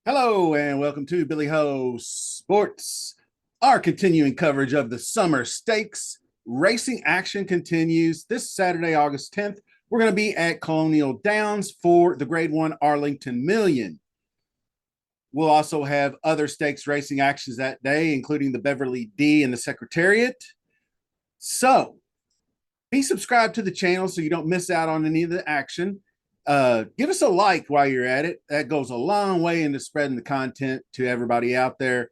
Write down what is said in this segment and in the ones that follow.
Hello and welcome to Billy Ho Sports. Our continuing coverage of the Summer Stakes. Racing action continues this Saturday, August 10th. We're going to be at Colonial Downs for the Grade 1 Arlington Million. We'll also have other stakes racing actions that day, including the Beverly D and the Secretariat. So be subscribed to the channel so you don't miss out on any of the action. Give us a like while you're at it. That goes a long way into spreading the content to everybody out there.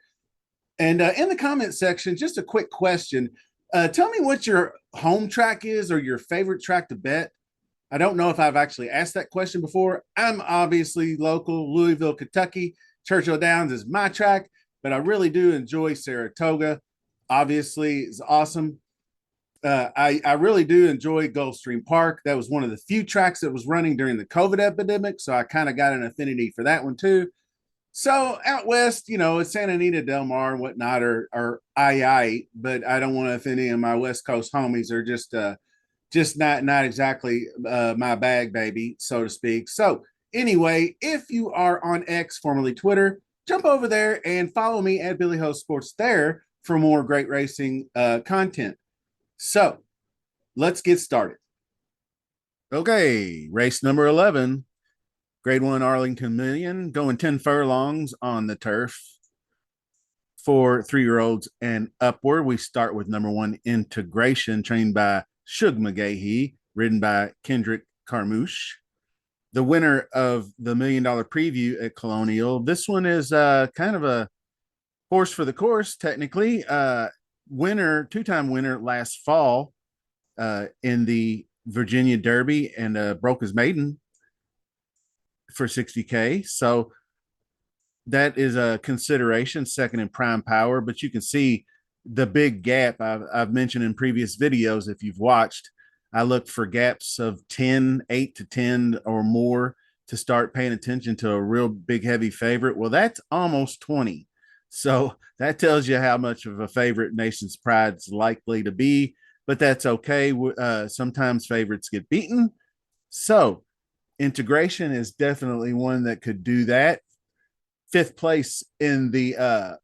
And in the comment section, just a quick question. Tell me what your home track is or your favorite track to bet. I don't know if I've actually asked that question before. I'm obviously local, Louisville, Kentucky. Churchill Downs is my track, but I really do enjoy Saratoga. Obviously, it's awesome. I really do enjoy Gulfstream Park. That was one of the few tracks that was running during the COVID epidemic, so I kind of got an affinity for that one too. So out west, it's Santa Anita, Del Mar, and whatnot, or I, but I don't want to offend any of my West Coast homies. They're just not exactly my bag, baby, so to speak. So anyway, if you are on X, formerly Twitter, jump over there and follow me at Billy Ho Sports there for more great racing content. So let's get started. Okay, race number 11, Grade 1 Arlington Million, going 10 furlongs on the turf for 3-year-olds and upward. We start with number 1, Integration, trained by Shug McGahee, ridden by Kendrick Carmouche. The winner of the $1 Million Preview at Colonial. This one is kind of a horse for the course, technically. Two-time winner last fall in the Virginia Derby and broke his maiden for $60K. So that is a consideration, second in prime power, but you can see the big gap I've mentioned in previous videos. If you've watched, I look for gaps of 8 to 10 or more to start paying attention to a real big, heavy favorite. Well, that's almost 20. So that tells you how much of a favorite Nation's Pride's likely to be, but that's okay. Sometimes favorites get beaten. So Integration is definitely one that could do that. 5th place in the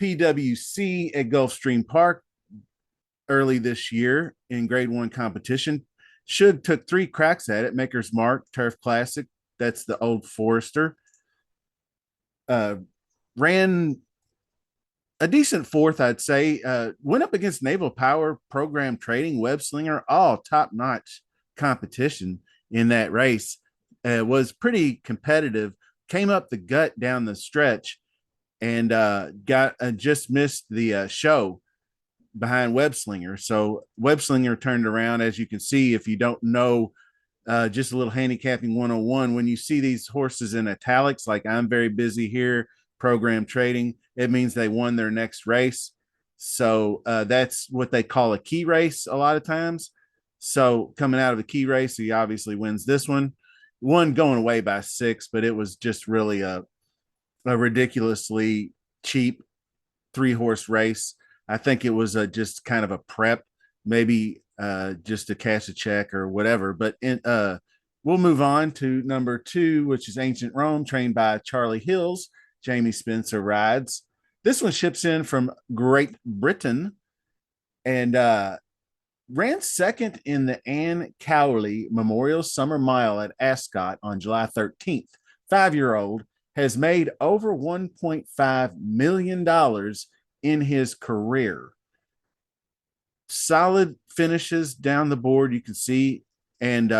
PWC at Gulfstream Park early this year in Grade 1 competition. Shug took 3 cracks at it. Maker's Mark, Turf Classic. That's the Old Forester. Ran a decent 4th, I'd say. Went up against Naval Power, Program Trading, Web Slinger, all top-notch competition in that race. Was pretty competitive. Came up the gut down the stretch and just missed the show behind Web Slinger. So Web Slinger turned around, as you can see, if you don't know, just a little handicapping 101. When you see these horses in italics, like I'm very busy here, Program Trading, it means they won their next race. So that's what they call a key race a lot of times. So coming out of a key race, he obviously wins this one. One going away by 6, but it was just really a ridiculously cheap 3-horse race. I think it was just kind of a prep, maybe just to cash a check or whatever. But we'll move on to number 2, which is Ancient Rome, trained by Charlie Hills. Jamie Spencer rides. This one ships in from Great Britain and ran 2nd in the Anne Cowley Memorial Summer Mile at Ascot on July 13th. 5-year-old has made over $1.5 million in his career. Solid finishes down the board, you can see. And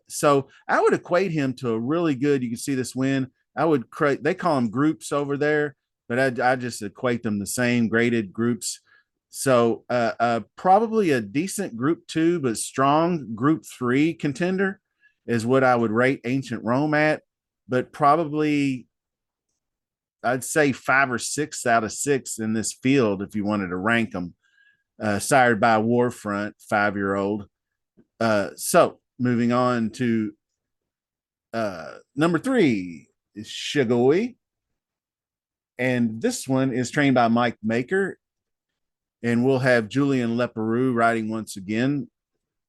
so I would equate him to a really good, you can see this win. They call them groups over there, but I just equate them the same, graded groups. So probably a decent group 2, but strong group 3 contender is what I would rate Ancient Rome at, but probably I'd say 5 or 6 out of 6 in this field if you wanted to rank them. Sired by Warfront, 5-year-old. So moving on to number 3 is Shoy. And this one is trained by Mike Maker. And we'll have Julian Leparoux riding once again.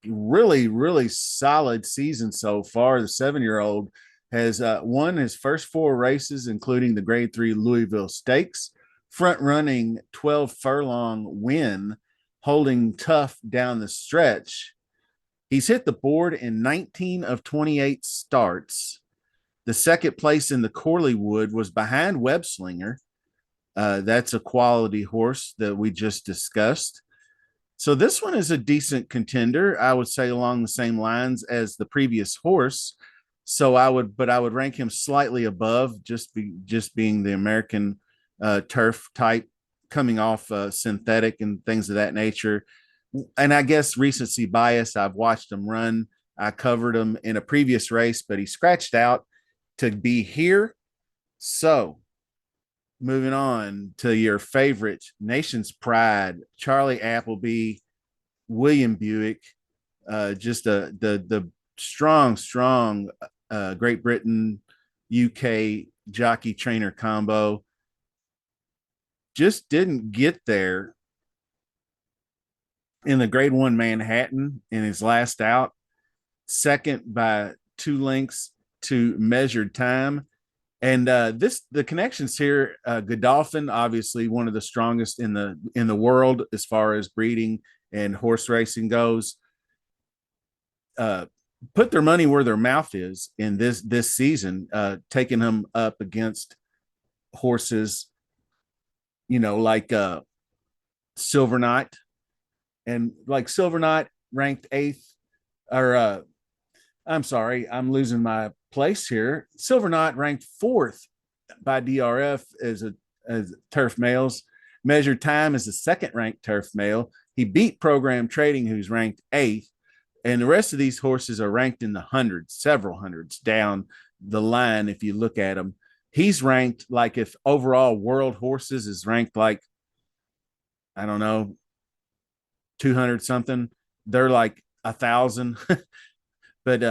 Really, really solid season so far. The 7-year-old has won his first 4 races, including the Grade 3 Louisville Stakes, front running 12 furlong win, holding tough down the stretch. He's hit the board in 19 of 28 starts. The second place in the Corleywood was behind Webslinger. That's a quality horse that we just discussed. So this one is a decent contender, I would say, along the same lines as the previous horse. So I would rank him slightly above, just being the American turf type, coming off synthetic and things of that nature. And I guess recency bias. I've watched him run. I covered him in a previous race, but he scratched out to be here. So moving on to your favorite Nation's Pride, Charlie Appleby, William Buick, just the strong Great Britain UK jockey trainer combo. Just didn't get there in the Grade 1 Manhattan in his last out, second by 2 lengths to measured time. And the connections here, Godolphin, obviously one of the strongest in the world as far as breeding and horse racing goes, put their money where their mouth is in this season, taking them up against horses, like Silver Knight, and like Silver Knight ranked 8th, or I'm sorry, I'm losing my place here. Silver Knight ranked 4th by DRF as turf males. Measured time is the second ranked turf male. He beat Program Trading, who's ranked 8th. And the rest of these horses are ranked in the hundreds, several hundreds down the line. If you look at them, he's ranked like, if overall world horses is ranked like, I don't know, 200 something, they're like 1,000. But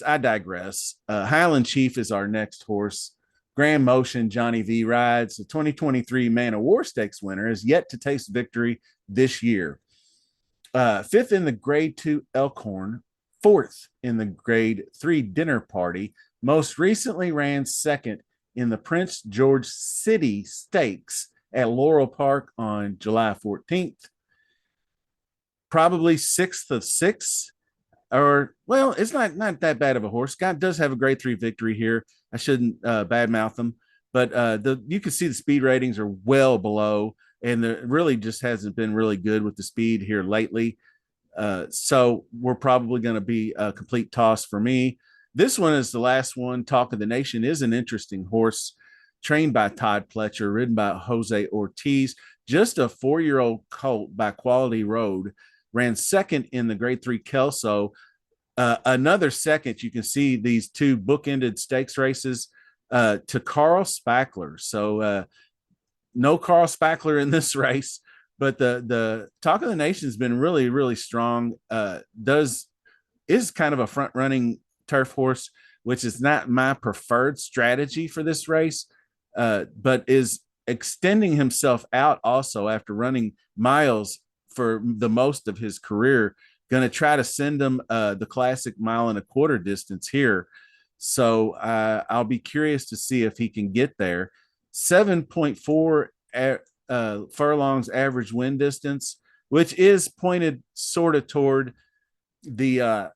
I digress. Highland Chief is our next horse. Grand Motion, Johnny V rides. The 2023 Man of War Stakes winner is yet to taste victory this year. 5th in the Grade 2 Elkhorn, 4th in the Grade 3 Dinner Party. Most recently ran 2nd in the Prince George City Stakes at Laurel Park on July 14th. Probably 6th of 6. Or, well, it's not that bad of a horse. Guy does have a Grade 3 victory here. I shouldn't badmouth them, but you can see the speed ratings are well below, and it really just hasn't been really good with the speed here lately. So we're probably going to be a complete toss for me. This one is the last one. Talk of the Nation is an interesting horse, trained by Todd Pletcher, ridden by Jose Ortiz. Just a 4-year-old colt by Quality Road. Ran 2nd in the Grade 3 Kelso. Another second, you can see these 2 bookended stakes races to Carl Spackler. So no Carl Spackler in this race, but the Talk of the Nation has been really, really strong. Is kind of a front running turf horse, which is not my preferred strategy for this race, but is extending himself out also after running miles for the most of his career. Going to try to send him the classic 1.25 mile distance here. So I'll be curious to see if he can get there. 7.4 furlongs average win distance, which is pointed sort of toward the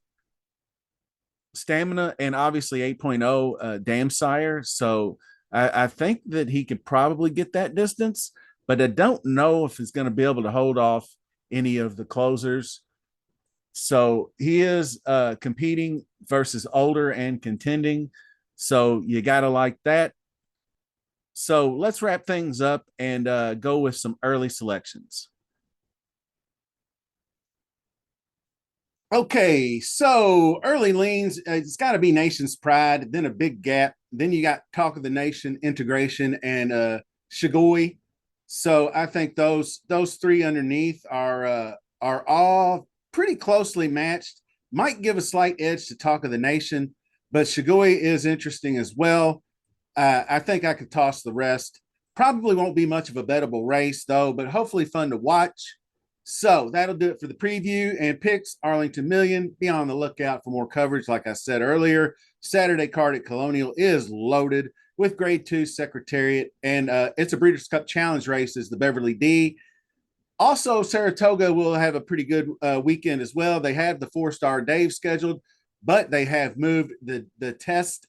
stamina, and obviously 8.0 Dam Sire. So I think that he could probably get that distance, but I don't know if he's going to be able to hold off any of the closers. So he is competing versus older and contending. So you got to like that. So let's wrap things up and go with some early selections. Okay, so early leans, it's got to be Nation's Pride, then a big gap. Then you got Talk of the Nation, Integration, and Shoy. So I think those 3 underneath are all pretty closely matched. Might give a slight edge to Talk of the Nation, but Shoy is interesting as well. I think I could toss the rest. Probably won't be much of a bettable race, though, but hopefully fun to watch. So that'll do it for the preview and picks. Arlington Million. Be on the lookout for more coverage. Like I said earlier, Saturday card at Colonial is loaded with Grade 2 Secretariat, and it's a Breeders' Cup Challenge race is the Beverly D. Also, Saratoga will have a pretty good weekend as well. They have the 4-star Dave scheduled, but they have moved the test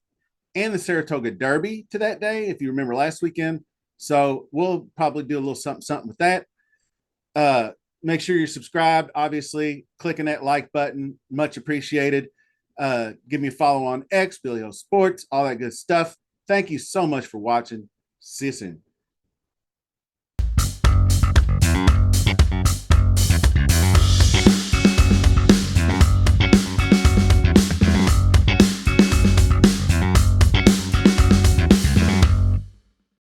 and the Saratoga Derby to that day, if you remember last weekend. So we'll probably do a little something with that. Make sure you're subscribed. Obviously, clicking that like button, much appreciated. Give me a follow on X, Billy O Sports, all that good stuff. Thank you so much for watching. See you soon.